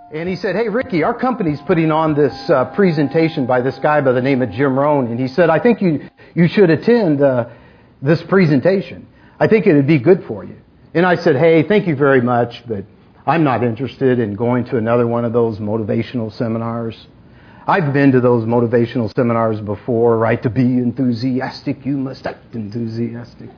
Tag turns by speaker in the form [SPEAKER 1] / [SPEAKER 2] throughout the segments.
[SPEAKER 1] And he said, hey, Ricky, our company's putting on this presentation by this guy by the name of Jim Rohn. And he said, I think you should attend this presentation. I think it would be good for you. And I said, hey, thank you very much, but I'm not interested in going to another one of those motivational seminars. I've been to those motivational seminars before, right? To be enthusiastic, you must act enthusiastic.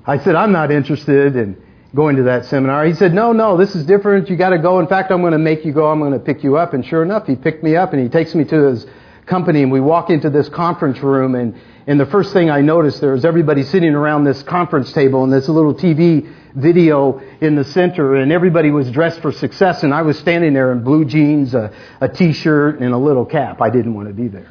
[SPEAKER 1] I said, I'm not interested in going to that seminar. He said, no, this is different. You got to go. In fact, I'm going to make you go. I'm going to pick you up. And sure enough, he picked me up and he takes me to his company, and we walk into this conference room, and the first thing I noticed, there was everybody sitting around this conference table and this little TV video in the center, and everybody was dressed for success, and I was standing there in blue jeans, a t-shirt, and a little cap. I didn't want to be there.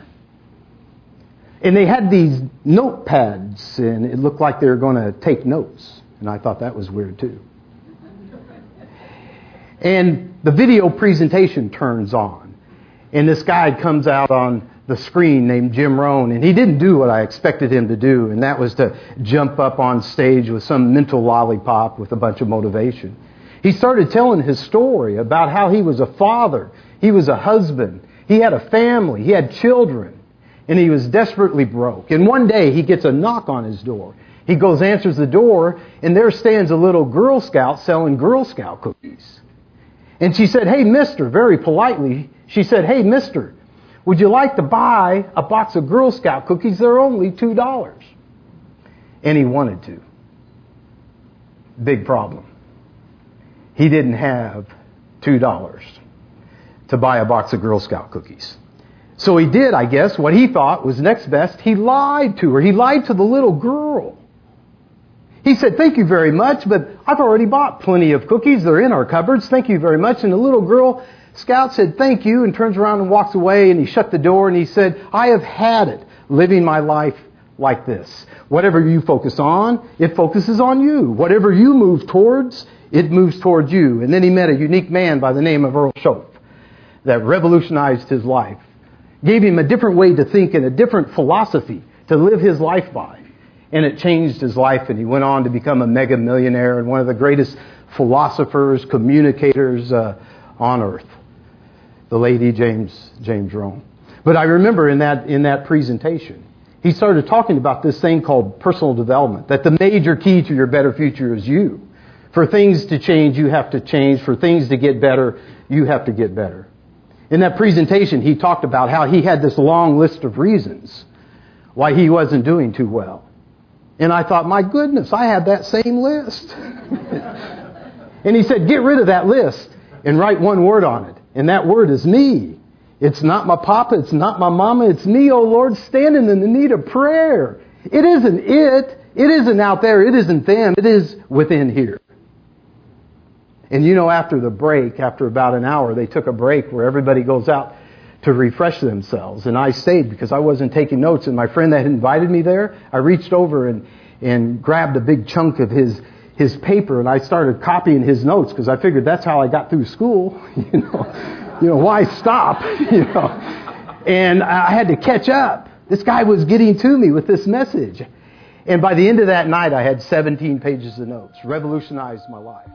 [SPEAKER 1] And they had these notepads, and it looked like they were going to take notes. And I thought that was weird too. And the video presentation turns on. And this guy comes out on the screen named Jim Rohn. And he didn't do what I expected him to do. And that was to jump up on stage with some mental lollipop with a bunch of motivation. He started telling his story about how he was a father. He was a husband. He had a family. He had children. And he was desperately broke. And one day he gets a knock on his door. He goes, answers the door, and there stands a little Girl Scout selling Girl Scout cookies. And she said, hey, mister, very politely, she said, hey, mister, would you like to buy a box of Girl Scout cookies? They're only $2. And he wanted to. Big problem. He didn't have $2 to buy a box of Girl Scout cookies. So he did, I guess, what he thought was next best. He lied to her. He lied to the little girl. He said, thank you very much, but I've already bought plenty of cookies. They're in our cupboards. Thank you very much. And the little Girl Scout said, thank you, and turns around and walks away, and he shut the door, and he said, I have had it living my life like this. Whatever you focus on, it focuses on you. Whatever you move towards, it moves towards you. And then he met a unique man by the name of Earl Schoaf that revolutionized his life. Gave him a different way to think and a different philosophy to live his life by. And it changed his life, and he went on to become a mega millionaire and one of the greatest philosophers, communicators on earth. The lady James Rohn. But I remember in that presentation, he started talking about this thing called personal development, that the major key to your better future is you. For things to change, you have to change. For things to get better, you have to get better. In that presentation, he talked about how he had this long list of reasons why he wasn't doing too well. And I thought, my goodness, I had that same list. And he said, get rid of that list and write one word on it. And that word is me. It's not my papa, it's not my mama, it's me, oh Lord, standing in the need of prayer. It isn't it. It isn't out there. It isn't them. It is within here. And you know, after the break, after about an hour, they took a break where everybody goes out to refresh themselves. And I stayed because I wasn't taking notes. And my friend that invited me there, I reached over and grabbed a big chunk of his paper, and I started copying his notes because I figured that's how I got through school. You know, why stop? And I had to catch up. This guy was getting to me with this message. And by the end of that night, I had 17 pages of notes. Revolutionized my life.